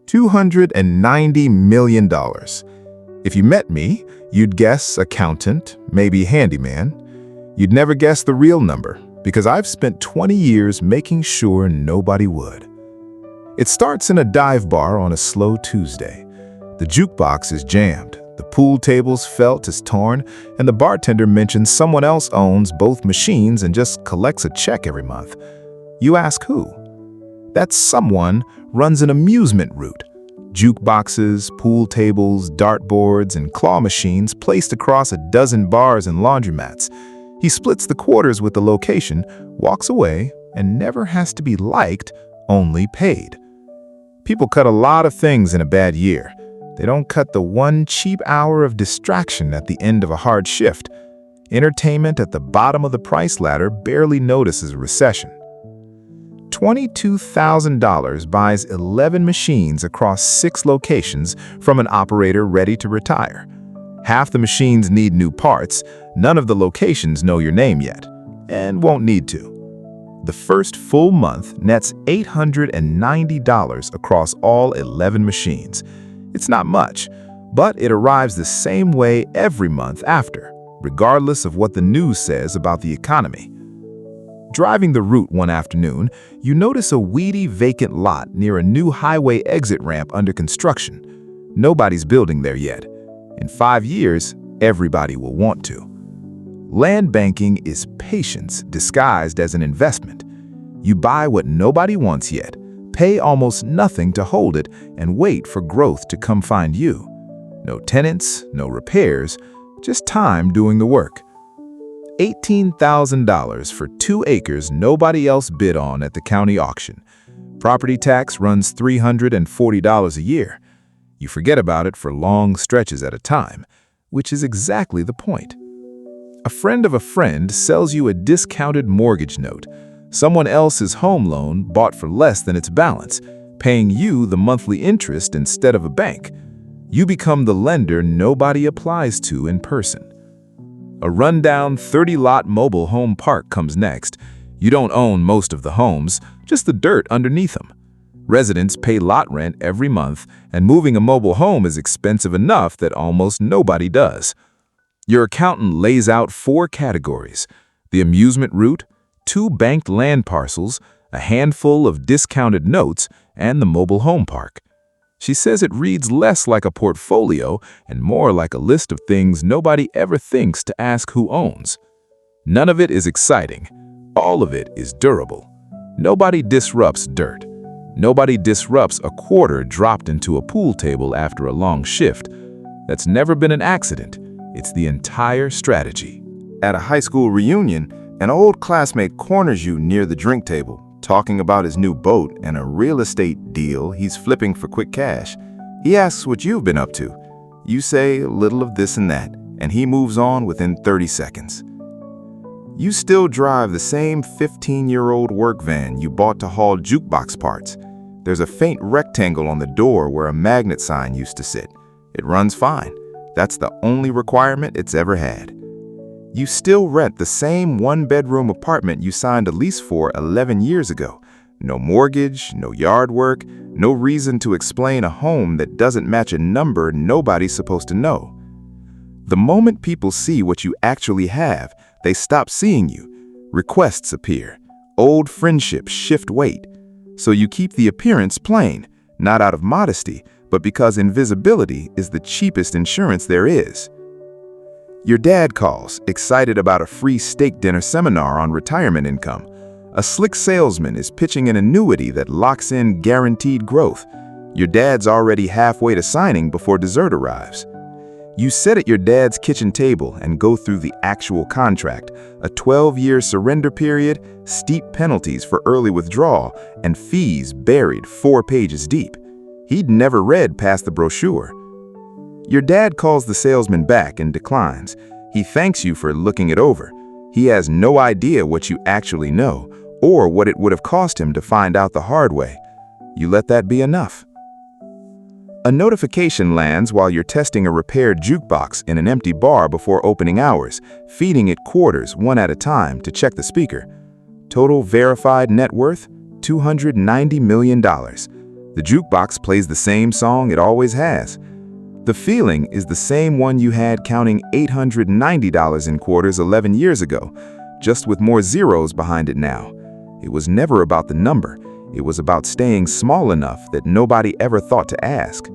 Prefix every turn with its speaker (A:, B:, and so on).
A: $290 million. If you met me, you'd guess accountant, maybe handyman. You'd never guess the real number, because I've spent 20 years making sure nobody would. It starts in a dive bar on a slow Tuesday. The jukebox is jammed, the pool table's felt is torn, and the bartender mentions someone else owns both machines and just collects a check every month. You ask who? That someone runs an amusement route. Jukeboxes, pool tables, dartboards, and claw machines placed across a dozen bars and laundromats. He splits the quarters with the location, walks away, and never has to be liked, only paid. People cut a lot of things in a bad year. They don't cut the one cheap hour of distraction at the end of a hard shift. Entertainment at the bottom of the price ladder barely notices a recession. $22,000 buys 11 machines across 6 locations from an operator ready to retire. Half the machines need new parts. None of the locations know your name yet, and won't need to. The first full month nets $890 across all 11 machines. It's not much, but it arrives the same way every month after, regardless of what the news says about the economy. Driving the route one afternoon, you notice a weedy vacant lot near a new highway exit ramp under construction. Nobody's building there yet. In 5 years, everybody will want to. Land banking is patience disguised as an investment. You buy what nobody wants yet, pay almost nothing to hold it, and wait for growth to come find you. No tenants, no repairs, just time doing the work. $18,000 for 2 acres nobody else bid on at the county auction. Property tax runs $340 a year. You forget about it for long stretches at a time, which is exactly the point. A friend of a friend sells you a discounted mortgage note. Someone else's home loan bought for less than its balance, paying you the monthly interest instead of a bank. You become the lender nobody applies to in person. A rundown 30-lot mobile home park comes next. You don't own most of the homes, just the dirt underneath them. Residents pay lot rent every month, and moving a mobile home is expensive enough that almost nobody does. Your accountant lays out 4 categories: the amusement route, 2 banked land parcels, a handful of discounted notes, and the mobile home park. She says it reads less like a portfolio and more like a list of things nobody ever thinks to ask who owns. None of it is exciting. All of it is durable. Nobody disrupts dirt. Nobody disrupts a quarter dropped into a pool table after a long shift. That's never been an accident. It's the entire strategy. At a high school reunion, an old classmate corners you near the drink table, talking about his new boat and a real estate deal he's flipping for quick cash. He asks what you've been up to. You say a little of this and that, and he moves on within 30 seconds. You still drive the same 15-year-old work van you bought to haul jukebox parts. There's a faint rectangle on the door where a magnet sign used to sit. It runs fine. That's the only requirement it's ever had. You still rent the same 1-bedroom apartment you signed a lease for 11 years ago. No mortgage, no yard work, no reason to explain a home that doesn't match a number nobody's supposed to know. The moment people see what you actually have, they stop seeing you. Requests appear. Old friendships shift weight. So you keep the appearance plain, not out of modesty, but because invisibility is the cheapest insurance there is. Your dad calls, excited about a free steak dinner seminar on retirement income. A slick salesman is pitching an annuity that locks in guaranteed growth. Your dad's already halfway to signing before dessert arrives. You sit at your dad's kitchen table and go through the actual contract, a 12-year surrender period, steep penalties for early withdrawal, and fees buried 4 pages deep. He'd never read past the brochure. Your dad calls the salesman back and declines. He thanks you for looking it over. He has no idea what you actually know, or what it would have cost him to find out the hard way. You let that be enough. A notification lands while you're testing a repaired jukebox in an empty bar before opening hours, feeding it quarters one at a time to check the speaker. Total verified net worth, $290 million. The jukebox plays the same song it always has. The feeling is the same one you had counting $890 in quarters 11 years ago, just with more zeros behind it now. It was never about the number. It was about staying small enough that nobody ever thought to ask.